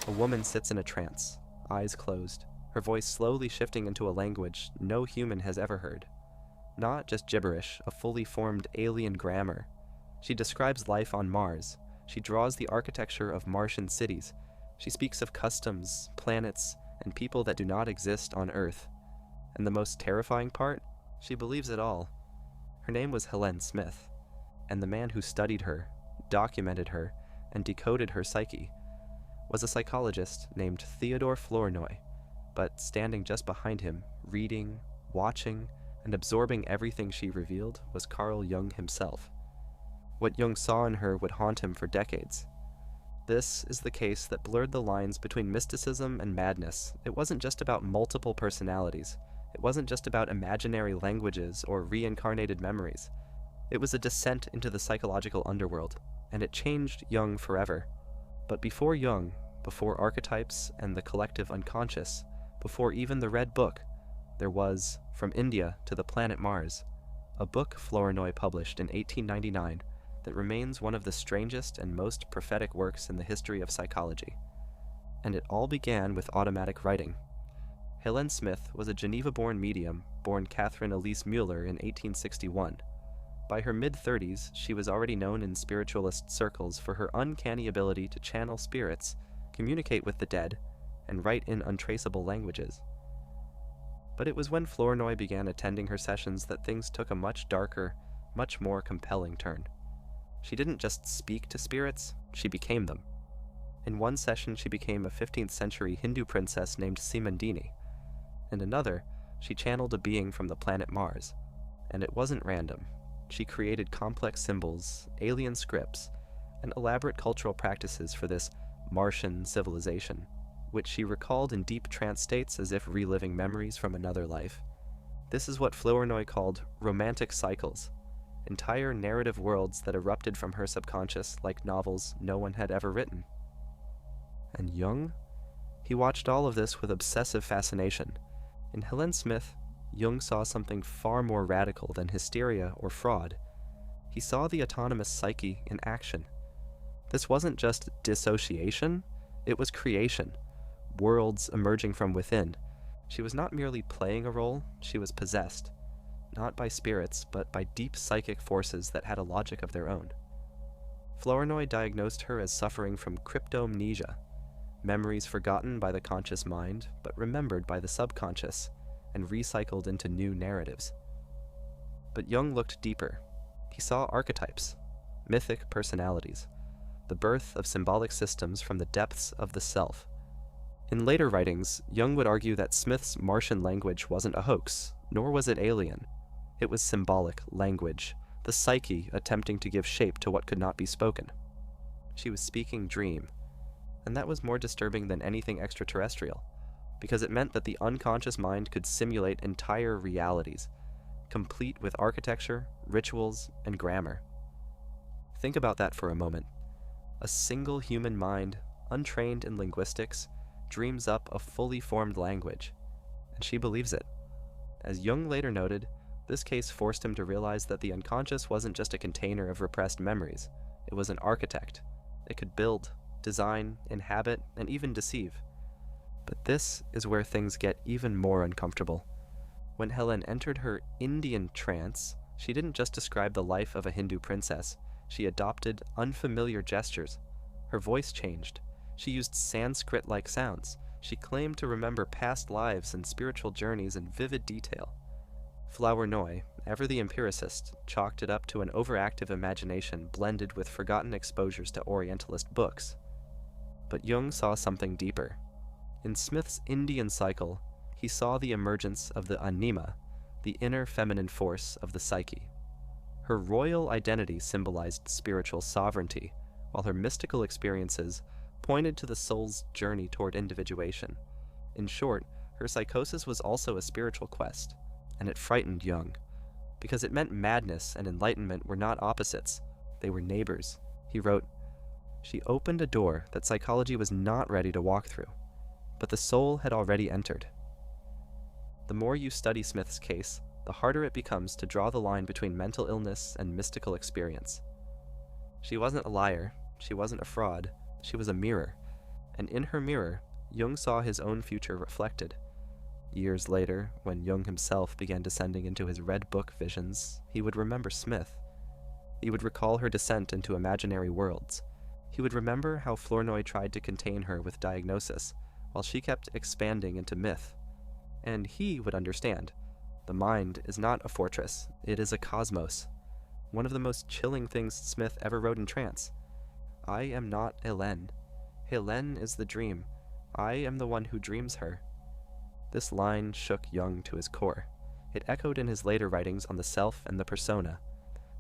A woman sits in a trance, eyes closed, her voice slowly shifting into a language no human has ever heard. Not just gibberish, a fully formed alien grammar. She describes life on Mars. She draws the architecture of Martian cities. She speaks of customs, planets, and people that do not exist on Earth. And the most terrifying part? She believes it all. Her name was Hélène Smith, and the man who studied her, documented her, and decoded her psyche was a psychologist named Theodore Flournoy, but standing just behind him, reading, watching, and absorbing everything she revealed was Carl Jung himself. What Jung saw in her would haunt him for decades. This is the case that blurred the lines between mysticism and madness. It wasn't just about multiple personalities. It wasn't just about imaginary languages or reincarnated memories. It was a descent into the psychological underworld, and it changed Jung forever. But before Jung, before archetypes and the collective unconscious, before even the Red Book, there was, From India to the Planet Mars, a book Flournoy published in 1899 that remains one of the strangest and most prophetic works in the history of psychology. And it all began with automatic writing. Hélène Smith was a Geneva-born medium, born Catherine Elise Mueller in 1861. By her mid-30s, she was already known in spiritualist circles for her uncanny ability to channel spirits, communicate with the dead, and write in untraceable languages. But it was when Flournoy began attending her sessions that things took a much darker, much more compelling turn. She didn't just speak to spirits, she became them. In one session, she became a 15th century Hindu princess named Simandini. In another, she channeled a being from the planet Mars. And it wasn't random. She created complex symbols, alien scripts, and elaborate cultural practices for this Martian civilization, which she recalled in deep trance states as if reliving memories from another life. This is what Flournoy called romantic cycles, entire narrative worlds that erupted from her subconscious like novels no one had ever written. And Jung? He watched all of this with obsessive fascination. In Hélène Smith, Jung saw something far more radical than hysteria or fraud. He saw the autonomous psyche in action. This wasn't just dissociation, it was creation, worlds emerging from within. She was not merely playing a role, she was possessed, not by spirits, but by deep psychic forces that had a logic of their own. Flournoy diagnosed her as suffering from cryptomnesia, memories forgotten by the conscious mind, but remembered by the subconscious, and recycled into new narratives. But Jung looked deeper. He saw archetypes, mythic personalities, the birth of symbolic systems from the depths of the self. In later writings, Jung would argue that Smith's Martian language wasn't a hoax, nor was it alien. It was symbolic language, the psyche attempting to give shape to what could not be spoken. She was speaking dream, and that was more disturbing than anything extraterrestrial, because it meant that the unconscious mind could simulate entire realities, complete with architecture, rituals, and grammar. Think about that for a moment. A single human mind, untrained in linguistics, dreams up a fully formed language, and she believes it. As Jung later noted, this case forced him to realize that the unconscious wasn't just a container of repressed memories, it was an architect. It could build, design, inhabit, and even deceive. But this is where things get even more uncomfortable. When Hélène entered her Indian trance, she didn't just describe the life of a Hindu princess, she adopted unfamiliar gestures. Her voice changed. She used Sanskrit-like sounds. She claimed to remember past lives and spiritual journeys in vivid detail. Flournoy, ever the empiricist, chalked it up to an overactive imagination blended with forgotten exposures to Orientalist books. But Jung saw something deeper. In Smith's Indian cycle, he saw the emergence of the anima, the inner feminine force of the psyche. Her royal identity symbolized spiritual sovereignty, while her mystical experiences pointed to the soul's journey toward individuation. In short, her psychosis was also a spiritual quest, and it frightened Jung, because it meant madness and enlightenment were not opposites, they were neighbors. He wrote, "She opened a door that psychology was not ready to walk through, but the soul had already entered." The more you study Smith's case, the harder it becomes to draw the line between mental illness and mystical experience. She wasn't a liar, she wasn't a fraud, she was a mirror, and in her mirror, Jung saw his own future reflected. Years later, when Jung himself began descending into his Red Book visions, he would remember Smith. He would recall her descent into imaginary worlds. He would remember how Flournoy tried to contain her with diagnosis, while she kept expanding into myth. And he would understand. The mind is not a fortress, it is a cosmos. One of the most chilling things Smith ever wrote in trance. I am not Hélène. Hélène is the dream. I am the one who dreams her. This line shook Jung to his core. It echoed in his later writings on the self and the persona.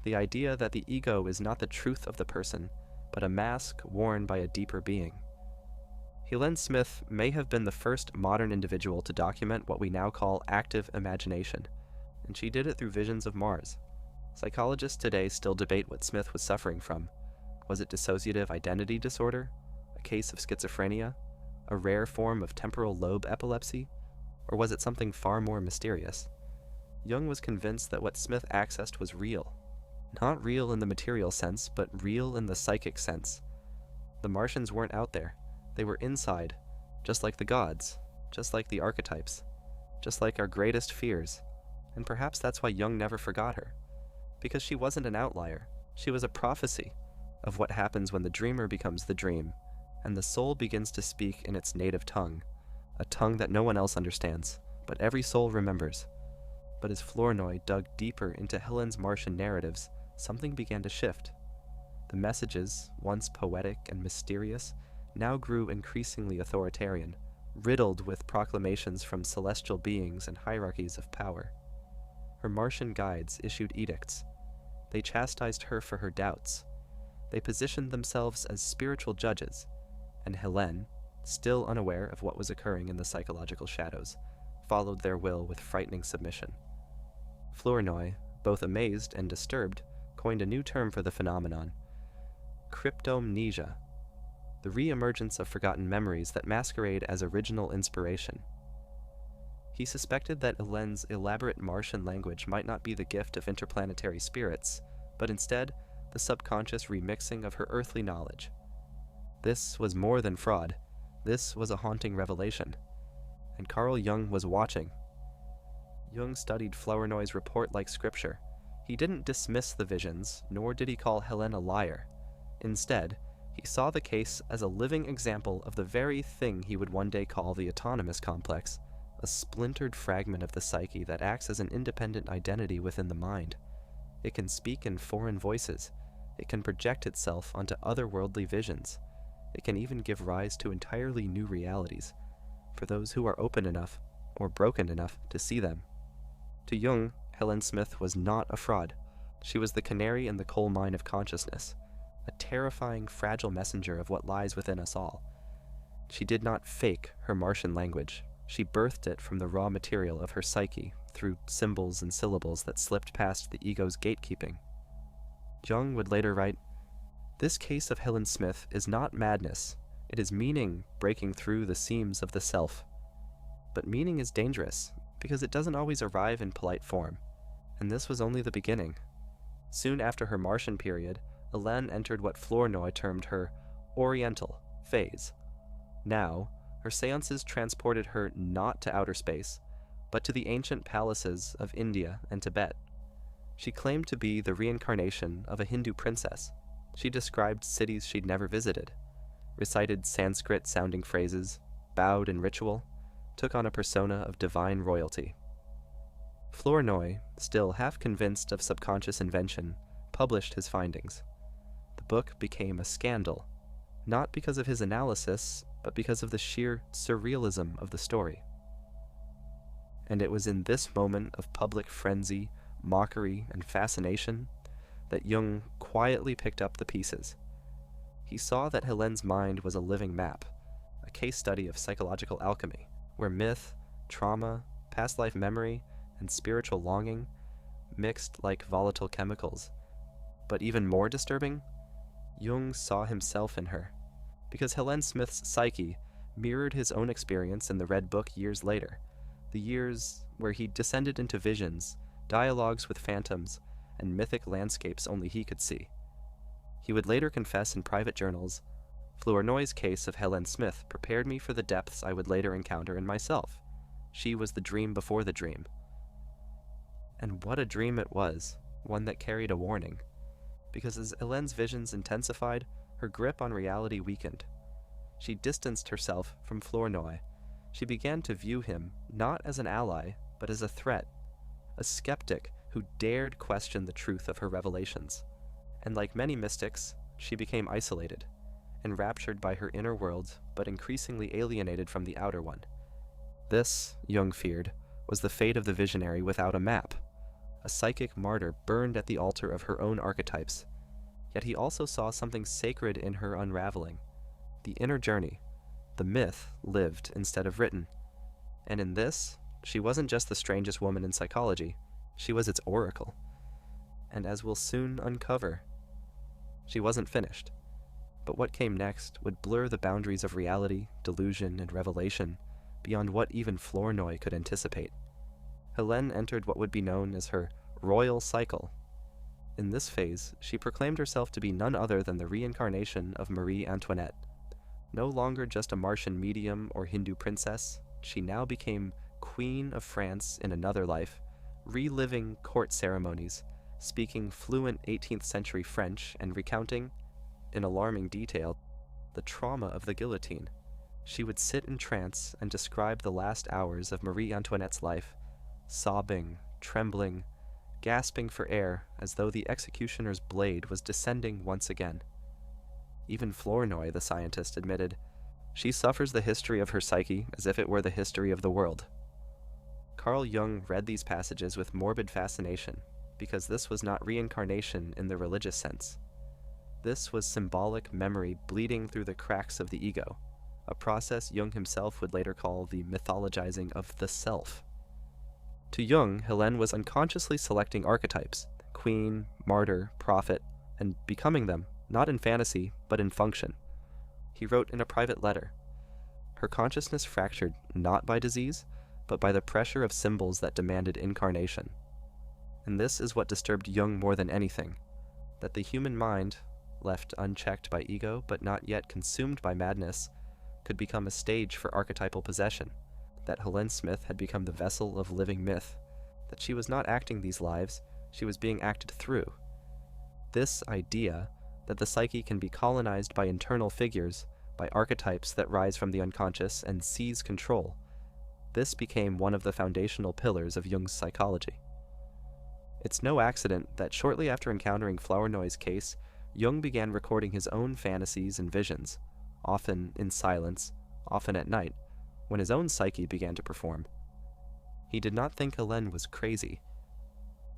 The idea that the ego is not the truth of the person, but a mask worn by a deeper being. Hélène Smith may have been the first modern individual to document what we now call active imagination, and she did it through visions of Mars. Psychologists today still debate what Smith was suffering from. Was it dissociative identity disorder? A case of schizophrenia? A rare form of temporal lobe epilepsy? Or was it something far more mysterious? Jung was convinced that what Smith accessed was real. Not real in the material sense, but real in the psychic sense. The Martians weren't out there. They were inside, just like the gods, just like the archetypes, just like our greatest fears. And perhaps that's why Jung never forgot her. Because she wasn't an outlier. She was a prophecy of what happens when the dreamer becomes the dream, and the soul begins to speak in its native tongue, a tongue that no one else understands, but every soul remembers. But as Flournoy dug deeper into Hélène's Martian narratives, something began to shift. The messages, once poetic and mysterious, now grew increasingly authoritarian, riddled with proclamations from celestial beings and hierarchies of power. Her Martian guides issued edicts. They chastised her for her doubts. They positioned themselves as spiritual judges, and Hélène, still unaware of what was occurring in the psychological shadows, followed their will with frightening submission. Flournoy, both amazed and disturbed, coined a new term for the phenomenon: cryptomnesia, the re-emergence of forgotten memories that masquerade as original inspiration. He suspected that Hélène's elaborate Martian language might not be the gift of interplanetary spirits, but instead the subconscious remixing of her earthly knowledge. This was more than fraud. This was a haunting revelation. And Carl Jung was watching. Jung studied Flournoy's report like scripture. He didn't dismiss the visions, nor did he call Hélène a liar. Instead, he saw the case as a living example of the very thing he would one day call the autonomous complex, a splintered fragment of the psyche that acts as an independent identity within the mind. It can speak in foreign voices. It can project itself onto otherworldly visions. It can even give rise to entirely new realities, for those who are open enough, or broken enough, to see them. To Jung, Hélène Smith was not a fraud. She was the canary in the coal mine of consciousness, a terrifying, fragile messenger of what lies within us all. She did not fake her Martian language. She birthed it from the raw material of her psyche through symbols and syllables that slipped past the ego's gatekeeping. Jung would later write, "This case of Hélène Smith is not madness. It is meaning breaking through the seams of the self. But meaning is dangerous, because it doesn't always arrive in polite form, and this was only the beginning." Soon after her Martian period, Hélène entered what Flournoy termed her Oriental phase. Now, her seances transported her not to outer space, but to the ancient palaces of India and Tibet. She claimed to be the reincarnation of a Hindu princess. She described cities she'd never visited, recited Sanskrit-sounding phrases, bowed in ritual, took on a persona of divine royalty. Flournoy, still half convinced of subconscious invention, published his findings. The book became a scandal, not because of his analysis, but because of the sheer surrealism of the story. And it was in this moment of public frenzy, mockery, and fascination that Jung quietly picked up the pieces. He saw that Hélène's mind was a living map, a case study of psychological alchemy, where myth, trauma, past life memory, and spiritual longing mixed like volatile chemicals. But even more disturbing, Jung saw himself in her, because Hélène Smith's psyche mirrored his own experience in the Red Book years later, the years where he descended into visions, dialogues with phantoms, and mythic landscapes only he could see. He would later confess in private journals, Flournoy's case of Hélène Smith prepared me for the depths I would later encounter in myself. She was the dream before the dream. And what a dream it was, one that carried a warning. Because as Hélène's visions intensified, her grip on reality weakened. She distanced herself from Flournoy. She began to view him not as an ally, but as a threat, a skeptic who dared question the truth of her revelations. And like many mystics, she became isolated, enraptured by her inner world, but increasingly alienated from the outer one. This, Jung feared, was the fate of the visionary without a map. A psychic martyr burned at the altar of her own archetypes. Yet he also saw something sacred in her unraveling. The inner journey, the myth, lived instead of written. And in this, she wasn't just the strangest woman in psychology, she was its oracle. And as we'll soon uncover, she wasn't finished. But what came next would blur the boundaries of reality, delusion, and revelation beyond what even Flournoy could anticipate. Hélène entered what would be known as her royal cycle. In this phase, she proclaimed herself to be none other than the reincarnation of Marie Antoinette. No longer just a Martian medium or Hindu princess, she now became Queen of France in another life, reliving court ceremonies, speaking fluent 18th century French and recounting, in alarming detail, the trauma of the guillotine. She would sit in trance and describe the last hours of Marie Antoinette's life, sobbing, trembling, gasping for air as though the executioner's blade was descending once again. Even Flournoy, the scientist, admitted, she suffers the history of her psyche as if it were the history of the world. Carl Jung read these passages with morbid fascination, because this was not reincarnation in the religious sense. This was symbolic memory bleeding through the cracks of the ego, a process Jung himself would later call the mythologizing of the self. To Jung, Hélène was unconsciously selecting archetypes, queen, martyr, prophet, and becoming them, not in fantasy, but in function. He wrote in a private letter, her consciousness fractured not by disease, but by the pressure of symbols that demanded incarnation. And this is what disturbed Jung more than anything, that the human mind, left unchecked by ego but not yet consumed by madness, could become a stage for archetypal possession, that Hélène Smith had become the vessel of living myth, that she was not acting these lives, she was being acted through. This idea, that the psyche can be colonized by internal figures, by archetypes that rise from the unconscious and seize control, this became one of the foundational pillars of Jung's psychology. It's no accident that shortly after encountering Flournoy's case, Jung began recording his own fantasies and visions, often in silence, often at night, when his own psyche began to perform. He did not think Hélène was crazy.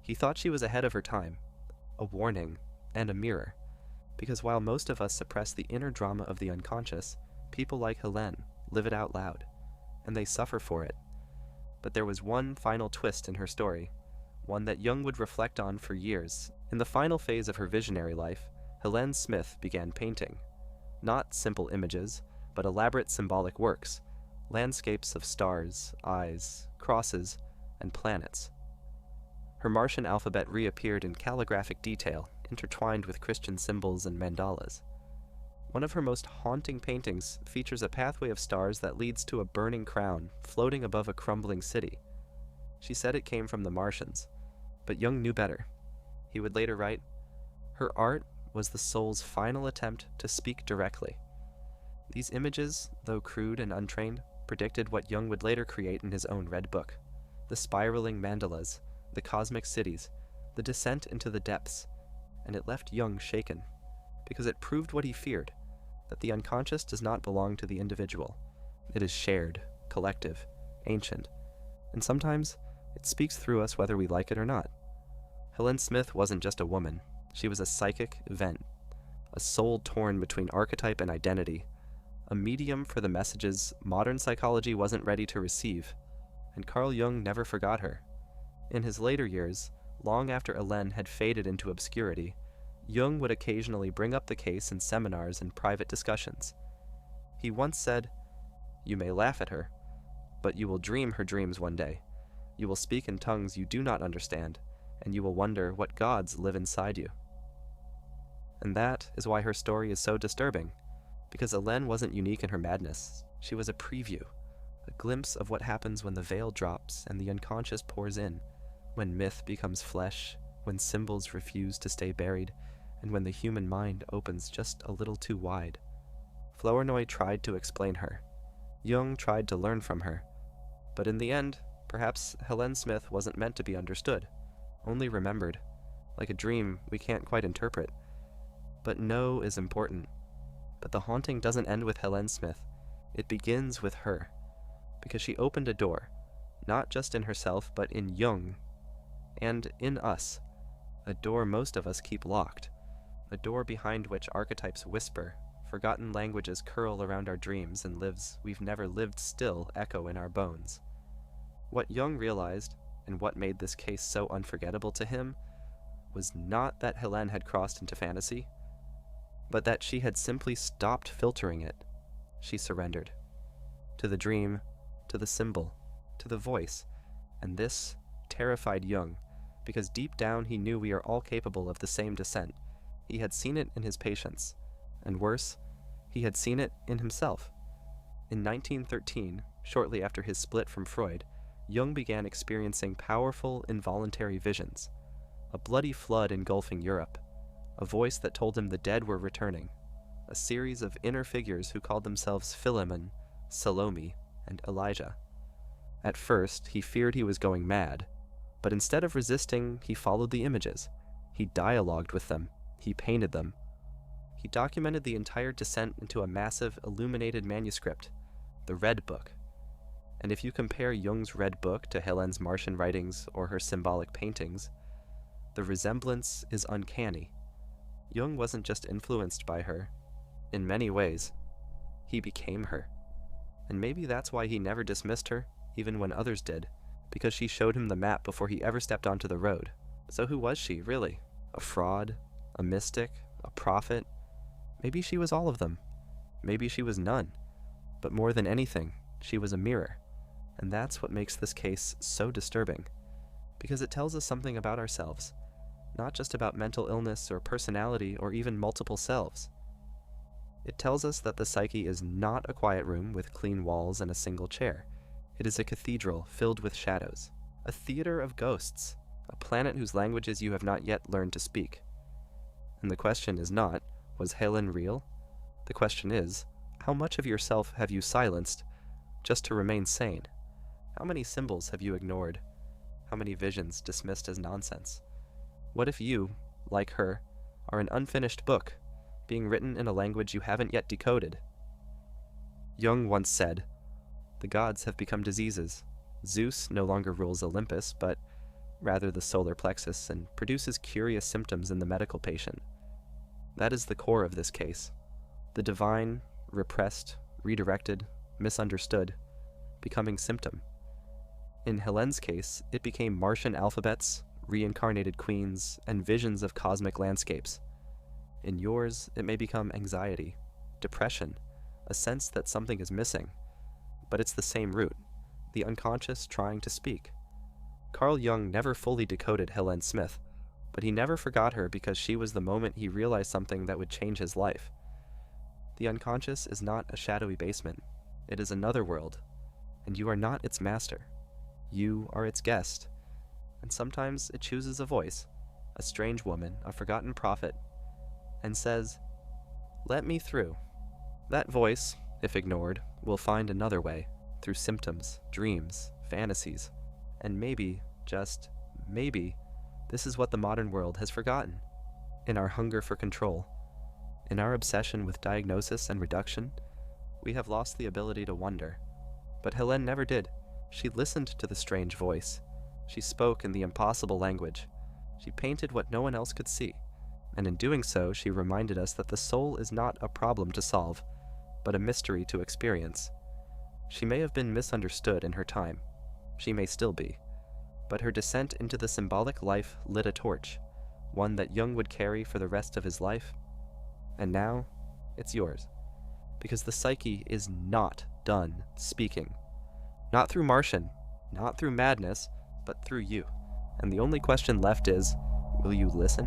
He thought she was ahead of her time, a warning and a mirror, because while most of us suppress the inner drama of the unconscious, people like Hélène live it out loud, and they suffer for it. But there was one final twist in her story, one that Jung would reflect on for years. In the final phase of her visionary life, Hélène Smith began painting. Not simple images, but elaborate symbolic works, landscapes of stars, eyes, crosses, and planets. Her Martian alphabet reappeared in calligraphic detail, intertwined with Christian symbols and mandalas. One of her most haunting paintings features a pathway of stars that leads to a burning crown floating above a crumbling city. She said it came from the Martians, but Jung knew better. He would later write, her art was the soul's final attempt to speak directly. These images, though crude and untrained, predicted what Jung would later create in his own Red Book: the spiraling mandalas, the cosmic cities, the descent into the depths, and it left Jung shaken, because it proved what he feared, that the unconscious does not belong to the individual. It is shared, collective, ancient, and sometimes it speaks through us whether we like it or not. Hélène Smith wasn't just a woman, she was a psychic event, a soul torn between archetype and identity, a medium for the messages modern psychology wasn't ready to receive, and Carl Jung never forgot her. In his later years, long after Hélène had faded into obscurity, Jung would occasionally bring up the case in seminars and private discussions. He once said, "You may laugh at her, but you will dream her dreams one day. You will speak in tongues you do not understand, and you will wonder what gods live inside you." And that is why her story is so disturbing, Because Hélène wasn't unique in her madness. She was a preview, a glimpse of what happens when the veil drops and the unconscious pours in, when myth becomes flesh, when symbols refuse to stay buried, and when the human mind opens just a little too wide. Flournoy tried to explain her. Jung tried to learn from her. But in the end, perhaps Hélène Smith wasn't meant to be understood, only remembered, like a dream we can't quite interpret. But know is important. But the haunting doesn't end with Hélène Smith. It begins with her, because she opened a door, not just in herself, but in Jung, and in us, a door most of us keep locked, a door behind which archetypes whisper, forgotten languages curl around our dreams, and lives we've never lived still echo in our bones. What Jung realized, and what made this case so unforgettable to him, was not that Hélène had crossed into fantasy, but that she had simply stopped filtering it. She surrendered. To the dream, to the symbol, to the voice, and this terrified Jung, because deep down he knew we are all capable of the same descent. He had seen it in his patients, and worse, he had seen it in himself. In 1913, shortly after his split from Freud, Jung began experiencing powerful, involuntary visions, a bloody flood engulfing Europe, a voice that told him the dead were returning, a series of inner figures who called themselves Philemon, Salome, and Elijah. At first, he feared he was going mad, but instead of resisting, he followed the images. He dialogued with them. He painted them. He documented the entire descent into a massive, illuminated manuscript, the Red Book. And if you compare Jung's Red Book to Hélène's Martian writings or her symbolic paintings, the resemblance is uncanny. Jung wasn't just influenced by her. In many ways, he became her. And maybe that's why he never dismissed her, even when others did, because she showed him the map before he ever stepped onto the road. So who was she, really? A fraud? A mystic? A prophet? Maybe she was all of them. Maybe she was none. But more than anything, she was a mirror. And that's what makes this case so disturbing, because it tells us something about ourselves, not just about mental illness or personality or even multiple selves. It tells us that the psyche is not a quiet room with clean walls and a single chair. It is a cathedral filled with shadows, a theater of ghosts, a planet whose languages you have not yet learned to speak. And the question is not, was Hélène real? The question is, how much of yourself have you silenced just to remain sane? How many symbols have you ignored? How many visions dismissed as nonsense? What if you, like her, are an unfinished book, being written in a language you haven't yet decoded? Jung once said, "The gods have become diseases. Zeus no longer rules Olympus, but rather the solar plexus, and produces curious symptoms in the medical patient." That is the core of this case. The divine, repressed, redirected, misunderstood, becoming symptom. In Hélène's case, it became Martian alphabets, reincarnated queens, and visions of cosmic landscapes. In yours, it may become anxiety, depression, a sense that something is missing. But it's the same root, the unconscious trying to speak. Carl Jung never fully decoded Hélène Smith, but he never forgot her because she was the moment he realized something that would change his life. The unconscious is not a shadowy basement. It is another world, and you are not its master. You are its guest, and sometimes it chooses a voice, a strange woman, a forgotten prophet, and says, "Let me through." That voice, if ignored, will find another way, through symptoms, dreams, fantasies, and maybe, just maybe, this is what the modern world has forgotten. In our hunger for control, in our obsession with diagnosis and reduction, we have lost the ability to wonder. But Hélène never did. She listened to the strange voice. She spoke in the impossible language. She painted what no one else could see. And in doing so, she reminded us that the soul is not a problem to solve, but a mystery to experience. She may have been misunderstood in her time. She may still be. But her descent into the symbolic life lit a torch, one that Jung would carry for the rest of his life. And now, it's yours. Because the psyche is not done speaking. Not through Martian, not through madness, but through you. And the only question left is, will you listen?